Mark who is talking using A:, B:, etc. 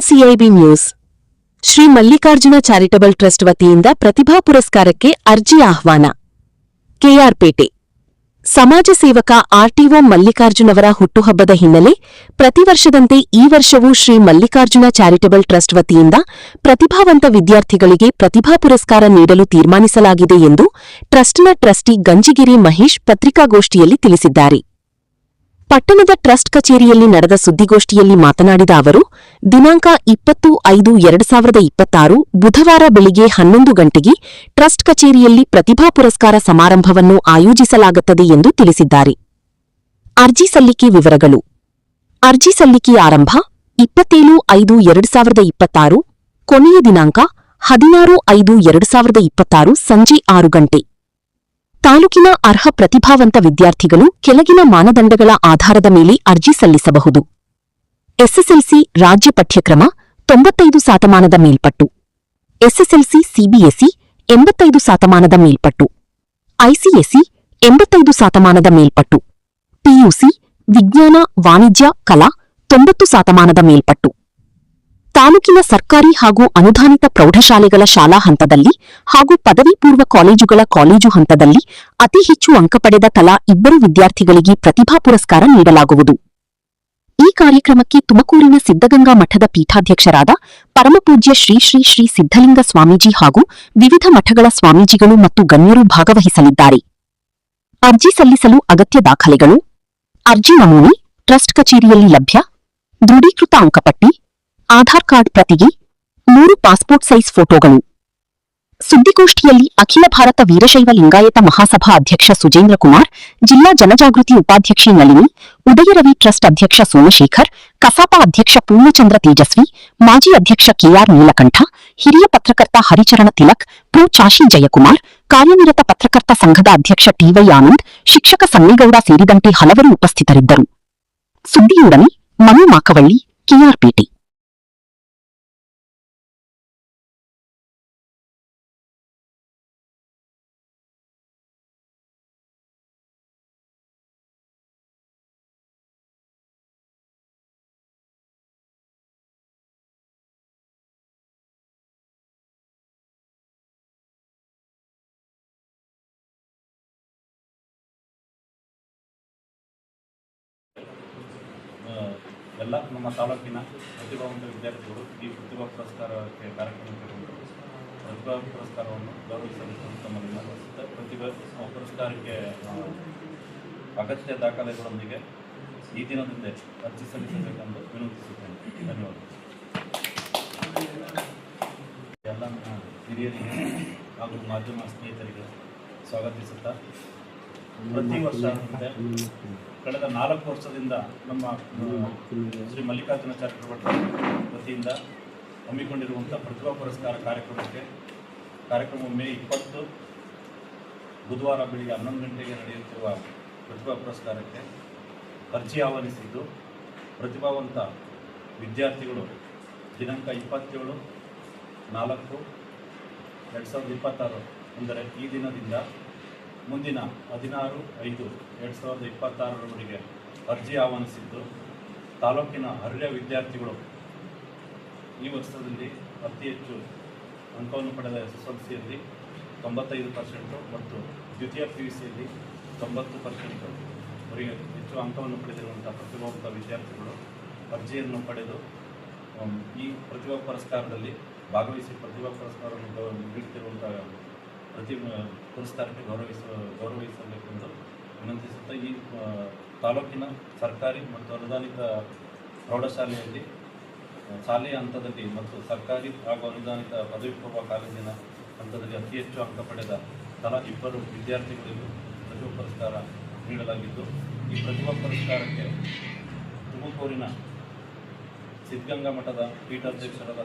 A: CIB news. Shri Mallikarjuna charitable trust ವತಿಯಿಂದ ಪ್ರತಿಭಾ ಪುರಸ್ಕಾರಕ್ಕೆ ಅರ್ಜಿ ಆಹ್ವಾನ. ಕೆಆರ್ಪೇಟೆ ಸಮಾಜ ಸೇವಕ ಆರ್ಟಿಒ ಮಲ್ಲಿಕಾರ್ಜುನವರ ಹುಟ್ಟುಹಬ್ಬದ ಹಿನ್ನೆಲೆ ಪ್ರತಿ ವರ್ಷದಂತೆ ಈ ವರ್ಷವೂ ಶ್ರೀ ಮಲ್ಲಿಕಾರ್ಜುನ ಚಾರಿಟಬಲ್ ಟ್ರಸ್ಟ್ ವತಿಯಿಂದ ಪ್ರತಿಭಾವಂತ ವಿದ್ಯಾರ್ಥಿಗಳಿಗೆ ಪ್ರತಿಭಾ ಪುರಸ್ಕಾರ ನೀಡಲು ತೀರ್ಮಾನಿಸಲಾಗಿದೆ ಎಂದು ಟ್ರಸ್ಟ್ನ ಟ್ರಸ್ಟಿ ಗಂಜಿಗಿರಿ ಮಹೇಶ್ ಪತ್ರಿಕಾಗೋಷ್ಠಿಯಲ್ಲಿ ತಿಳಿಸಿದ್ದಾರೆ. ಪಟ್ಟಣದ ಟ್ರಸ್ಟ್ ಕಚೇರಿಯಲ್ಲಿ ನಡೆದ ಸುದ್ದಿಗೋಷ್ಠಿಯಲ್ಲಿ ಮಾತನಾಡಿದ ಅವರು, ದಿನಾಂಕ 20/5/2026 ಬುಧವಾರ ಬೆಳಿಗ್ಗೆ 11 ಗಂಟೆಗೆ ಟ್ರಸ್ಟ್ ಕಚೇರಿಯಲ್ಲಿ ಪ್ರತಿಭಾ ಪುರಸ್ಕಾರ ಸಮಾರಂಭವನ್ನು ಆಯೋಜಿಸಲಾಗುತ್ತದೆ ಎಂದು ತಿಳಿಸಿದ್ದಾರೆ. ಅರ್ಜಿ ಸಲ್ಲಿಕೆ ವಿವರಗಳು. ಅರ್ಜಿ ಸಲ್ಲಿಕೆ ಆರಂಭ 27/5/2026, ಕೊನೆಯ ದಿನಾಂಕ 16/5/2026 ಸಂಜೆ 6 ಗಂಟೆ. ತಾಲೂಕಿನ ಅರ್ಹ ಪ್ರತಿಭಾವಂತ ವಿದ್ಯಾರ್ಥಿಗಳು ಕೆಳಗಿನ ಮಾನದಂಡಗಳ ಆಧಾರದ ಮೇಲೆ ಅರ್ಜಿ ಸಲ್ಲಿಸಬಹುದು. ಎಸ್ಎಸ್ಎಲ್ಸಿ ರಾಜ್ಯ ಪಠ್ಯಕ್ರಮ 95% ಮೇಲ್ಪಟ್ಟು, ಎಸ್ಎಸ್ಎಲ್ಸಿ ಸಿಬಿಎಸ್ಇ 85% ಮೇಲ್ಪಟ್ಟು, ಐಸಿಎಸ್ಇ 85% ಮೇಲ್ಪಟ್ಟು, ಪಿಯುಸಿ ವಿಜ್ಞಾನ ವಾಣಿಜ್ಯ ಕಲಾ 90% ಮೇಲ್ಪಟ್ಟು. ತಾಲೂಕಿನ ಸರ್ಕಾರಿ ಹಾಗೂ ಅನುದಾನಿತ ಪ್ರೌಢಶಾಲೆಗಳ ಶಾಲಾ ಹಂತದಲ್ಲಿ ಹಾಗೂ ಪದವಿ ಪೂರ್ವ ಕಾಲೇಜುಗಳ ಕಾಲೇಜು ಹಂತದಲ್ಲಿ ಅತಿ ಹೆಚ್ಚು ಅಂಕ ಪಡೆದ ತಲಾ 2 ವಿದ್ಯಾರ್ಥಿಗಳಿಗೆ ಪ್ರತಿಭಾ ಪುರಸ್ಕಾರ ನೀಡಲಾಗುವುದು. ಈ ಕಾರ್ಯಕ್ರಮಕ್ಕೆ ತುಮಕೂರಿನ ಸಿದ್ಧಗಂಗಾ ಮಠದ ಪೀಠಾಧ್ಯಕ್ಷರಾದ ಪರಮಪೂಜ್ಯ ಶ್ರೀ ಶ್ರೀ ಶ್ರೀ ಸಿದ್ಧಲಿಂಗ ಸ್ವಾಮೀಜಿ ಹಾಗೂ ವಿವಿಧ ಮಠಗಳ ಸ್ವಾಮೀಜಿಗಳು ಮತ್ತು ಗಣ್ಯರು ಭಾಗವಹಿಸಲಿದ್ದಾರೆ. ಅರ್ಜಿ ಸಲ್ಲಿಸಲು ಅಗತ್ಯ ದಾಖಲೆಗಳು: ಅರ್ಜಿ ನಮೂನೆ ಟ್ರಸ್ಟ್ ಕಚೇರಿಯಲ್ಲಿ ಲಭ್ಯ, ದೃಢೀಕೃತ ಅಂಕಪಟ್ಟಿ, ಆಧಾರ್ ಕಾರ್ಡ್ ಪ್ರತಿಗೆ, 3 ಪಾಸ್ಪೋರ್ಟ್ ಸೈಜ್ ಫೋಟೋಗಳು. ಸುದ್ದಿಗೋಷ್ಠಿಯಲ್ಲಿ ಅಖಿಲ ಭಾರತ ವೀರಶೈವ ಲಿಂಗಾಯತ ಮಹಾಸಭಾ ಅಧ್ಯಕ್ಷ ಸುಜೇಂದ್ರ ಕುಮಾರ್, ಜಿಲ್ಲಾ ಜನಜಾಗೃತಿ ಉಪಾಧ್ಯಕ್ಷೆ ನಳಿನಿ, ಉದಯರವಿ ಟ್ರಸ್ಟ್ ಅಧ್ಯಕ್ಷ ಸೋಮಶೇಖರ್, ಕಸಾಪ ಅಧ್ಯಕ್ಷ ಪೂರ್ಣಚಂದ್ರ ತೇಜಸ್ವಿ, ಮಾಜಿ ಅಧ್ಯಕ್ಷ ಕೆಆರ್ ನೀಲಕಂಠ, ಹಿರಿಯ ಪತ್ರಕರ್ತ ಹರಿಚರಣ ತಿಲಕ್, ಪ್ರೊ ಚಾಶಿ ಜಯಕುಮಾರ್, ಕಾರ್ಯನಿರತ ಪತ್ರಕರ್ತ ಸಂಘದ ಅಧ್ಯಕ್ಷ ಟಿವೈ ಆನಂದ್, ಶಿಕ್ಷಕ ಸನ್ನೇಗೌಡ ಸೇರಿದಂತೆ ಹಲವರು ಉಪಸ್ಥಿತರಿದ್ದರು. ಸುದ್ದಿಯೊಡನೆ ಮನು ಮಾಕವಳ್ಳಿ, ಕೆಆರ್ಪೇಟೆ.
B: ಎಲ್ಲ ನಮ್ಮ ತಾಲೂಕಿನ ಪ್ರತಿಭಾವಂತ ವಿದ್ಯಾರ್ಥಿಗಳು ಈ ಪ್ರತಿಭಾ ಪುರಸ್ಕಾರಕ್ಕೆ ಕಾರ್ಯಕ್ರಮಕ್ಕೆ ಪ್ರತಿಭಾ ಪುರಸ್ಕಾರವನ್ನು ಗೌರವಿಸಲು ತಮ್ಮನ್ನು ವಿನಂತಿಸುತ್ತಾ ಪ್ರತಿಭಾ ಪುರಸ್ಕಾರಕ್ಕೆ ಅಗತ್ಯ ದಾಖಲೆಗಳೊಂದಿಗೆ ಈ ದಿನದಿಂದ ಅರ್ಜಿ ಸಲ್ಲಿಸಬೇಕೆಂದು ವಿನಂತಿಸುತ್ತೇನೆ. ಧನ್ಯವಾದ. ಎಲ್ಲ ಹಿರಿಯರಿಗೆ ಹಾಗೂ ಮಾಧ್ಯಮ ಸ್ನೇಹಿತರಿಗೆ ಸ್ವಾಗತಿಸುತ್ತಾ, ಪ್ರತಿ ವರ್ಷ ಕಳೆದ 4 ವರ್ಷದಿಂದ ನಮ್ಮ ಶ್ರೀ ಮಲ್ಲಿಕಾರ್ಜುನ ಚಾರಿಟಬಲ್ ವತಿಯಿಂದ ಹಮ್ಮಿಕೊಂಡಿರುವಂಥ ಪ್ರತಿಭಾ ಪುರಸ್ಕಾರ ಕಾರ್ಯಕ್ರಮ ಮೇ 20 ಬುಧವಾರ ಬೆಳಿಗ್ಗೆ 11 ಗಂಟೆಗೆ ನಡೆಯುತ್ತಿರುವ ಪ್ರತಿಭಾ ಪುರಸ್ಕಾರಕ್ಕೆ ಅರ್ಜಿ ಆಹ್ವಾನಿಸಿದ್ದು, ಪ್ರತಿಭಾವಂತ ವಿದ್ಯಾರ್ಥಿಗಳು ದಿನಾಂಕ 27/4/2026 ಅಂದರೆ ಈ ದಿನದಿಂದ ಮುಂದಿನ 16/5/2026 ಅರ್ಜಿ ಆಹ್ವಾನಿಸಿದ್ದು, ತಾಲೂಕಿನ ಅರ್ಹ ವಿದ್ಯಾರ್ಥಿಗಳು ಈ ವರ್ಷದಲ್ಲಿ ಅತಿ ಹೆಚ್ಚು ಅಂಕವನ್ನು ಪಡೆದ ಎಸ್ಎಸ್ಎಲ್ಸಿಯಲ್ಲಿ 95% ಮತ್ತು ದ್ವಿತೀಯ PUCಯಲ್ಲಿ 90% ಅವರಿಗೆ ಹೆಚ್ಚು ಅಂಕವನ್ನು ಪಡೆದಿರುವಂಥ ಪ್ರತಿಭಾವಂತ ವಿದ್ಯಾರ್ಥಿಗಳು ಅರ್ಜಿಯನ್ನು ಪಡೆದು ಈ ಪ್ರತಿಭಾ ಪುರಸ್ಕಾರದಲ್ಲಿ ಭಾಗವಹಿಸಿ ಪ್ರತಿಭಾ ಪುರಸ್ಕಾರವನ್ನು ನೀಡುತ್ತಿರುವಂಥ ಪುರಸ್ಕಾರಕ್ಕೆ ಗೌರವಿಸಬೇಕೆಂದು ವಿನಂತಿಸುತ್ತಾ, ಈ ತಾಲೂಕಿನ ಸರ್ಕಾರಿ ಮತ್ತು ಅನುದಾನಿತ ಪ್ರೌಢಶಾಲೆಯಲ್ಲಿ ಶಾಲೆಯ ಹಂತದಲ್ಲಿ ಮತ್ತು ಸರ್ಕಾರಿ ಹಾಗೂ ಅನುದಾನಿತ ಪದವಿ ಪೂರ್ವ ಕಾಲೇಜಿನ ಹಂತದಲ್ಲಿ ಅತಿ ಹೆಚ್ಚು ಅಂಕ ಪಡೆದ ತಲಾ 2 ವಿದ್ಯಾರ್ಥಿಗಳಿಗೂ ಪ್ರತಿಭಾ ಪುರಸ್ಕಾರ ನೀಡಲಾಗಿದ್ದು, ಈ ಪ್ರತಿಭಾ ಪುರಸ್ಕಾರಕ್ಕೆ ತುಮಕೂರಿನ ಸಿದ್ಧಗಂಗಾ ಮಠದ ಪೀಠಾಧ್ಯಕ್ಷರಾದ